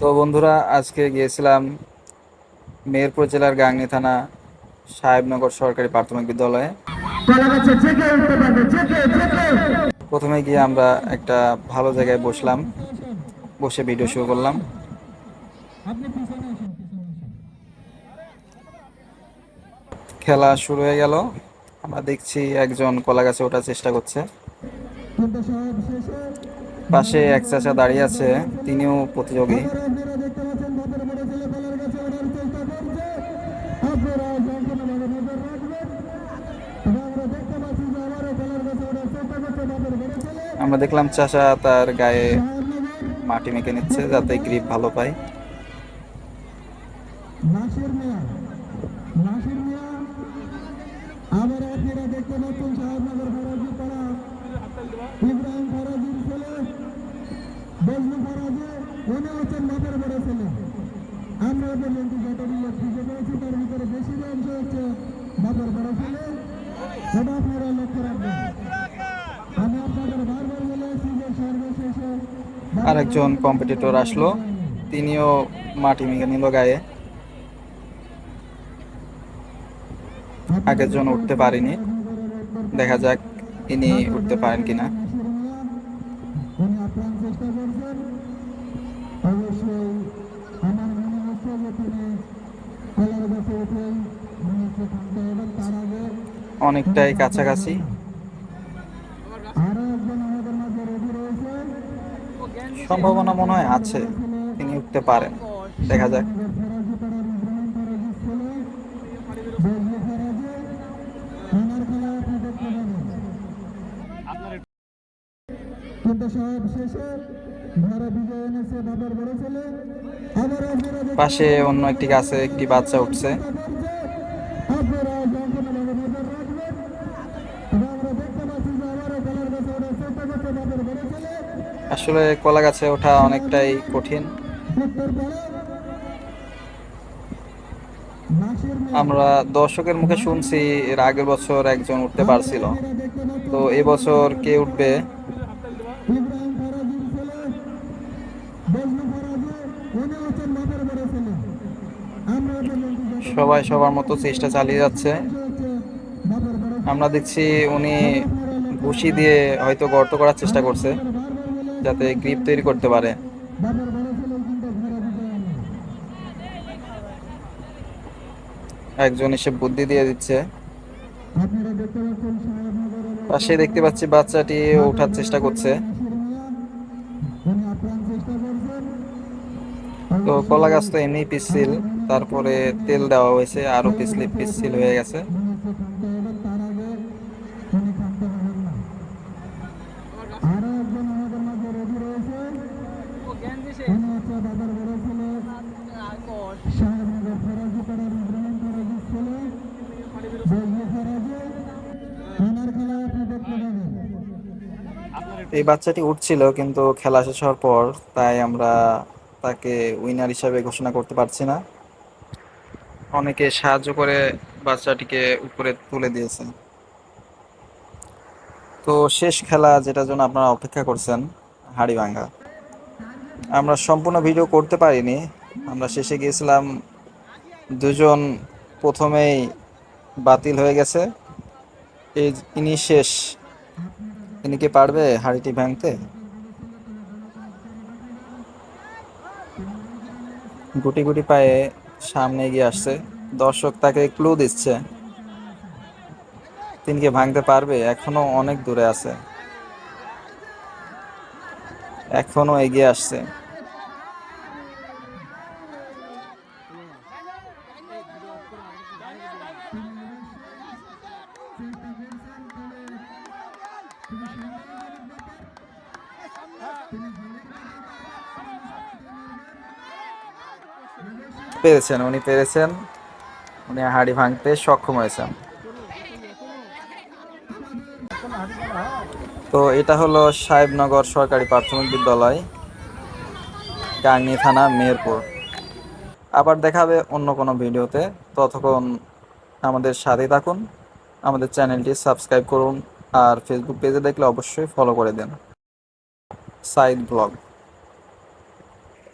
তো বন্ধুরা, আজকে গিয়েছিলাম মেহেরপুর জেলার গাংনী থানা সাহেবনগর সরকারি প্রাথমিক বিদ্যালয়ে। প্রথমে গিয়ে আমরা একটা ভালো জায়গায় বসলাম, বসে ভিডিও শুরু করলাম। খেলা শুরু হয়ে গেল। আমরা দেখছি একজন কলা গাছে ওঠার চেষ্টা করছে। পাশে এক চাচা দাঁড়িয়ে আছে, তিনিও প্রতিযোগী। আমরা দেখলাম চাচা তার গায়ে মাটি মেখে নিচ্ছে যাতে গ্রিপ ভালো পায়। আরেকজন কম্পিটিটর আসলো, তিনিও মাটি মেখে নিল গায়ে। আগের জন উঠতে পারেনি, দেখা যাক ইনি উঠতে পারেন কিনা। অনেকটাই কাছাকাছি। সম্ভাবনা মনে হয় আছে তিনি উঠতে পারেন, দেখা যাক। পাশে অন্য একটি গাছে একটি বাচ্চা উঠছে। আসলে কলা গাছে ওঠা অনেকটাই কঠিন। আমরা দর্শকের মুখে শুনছি এর আগের বছর একজন উঠতে পারছিল, তো এবছর কে উঠবে সবাই সবার মতো চেষ্টা চালিয়ে যাচ্ছে। আমরা দেখছি উনি ঘুষি দিয়ে হয়তো গর্ত করার চেষ্টা করছে যাতে গ্রিপ তৈরি করতে পারে। একজন এসে বুদ্ধি দিয়ে দিচ্ছে। পাশে দেখতে পাচ্ছি বাচ্চাটি ওঠার চেষ্টা করছে। তো কলা গাছ তো এমনি পিচ্ছিল, তারপরে তেল দেওয়া হয়েছে, আরো পিচ্ছিল হয়ে গেছে। এই বাচ্চাটি উঠছিল কিন্তু খেলা শেষ হওয়ার পর, তাই আমরা তাকে উইনার হিসাবে ঘোষণা করতে পারছি না। অনেকে সাহায্য করে বাচ্চাটিকে উপরে তুলে দিয়েছে। তো শেষ খেলা, যেটার জন্য আপনারা অপেক্ষা করছেন, হাড়িভাঙ্গা। আমরা সম্পূর্ণ ভিডিও করতে পারিনি, আমরা শেষে গিয়েছিলাম। দুজন প্রথমেই বাতিল হয়ে গেছে। ইনি শেষ। ইনি কি পারবে হাড়িটি ভাঙতে? গুটি গুটি পায়ে সামনে এগিয়ে আসছে, দর্শক তাকে ক্লু দিচ্ছে। তিনি কি ভাঙতে পারবে? এখনো অনেক দূরে আছে, এখনো এগিয়ে আসছে। পেরেছেন, উনি পেরেছেন, উনি হাড়ি ভাঙতে সক্ষম হয়েছেন। তো এটা হলো সাহেবনগর সরকারি প্রাথমিক বিদ্যালয়, গাংনী থানা, মেহেরপুর। আবার দেখা হবে অন্য কোনো ভিডিওতে। ততক্ষণ আমাদের সাথেই থাকুন, আমাদের চ্যানেলটি সাবস্ক্রাইব করুন, আর ফেসবুক পেজে দেখলে অবশ্যই ফলো করে দেন। সাইদ ব্লগ।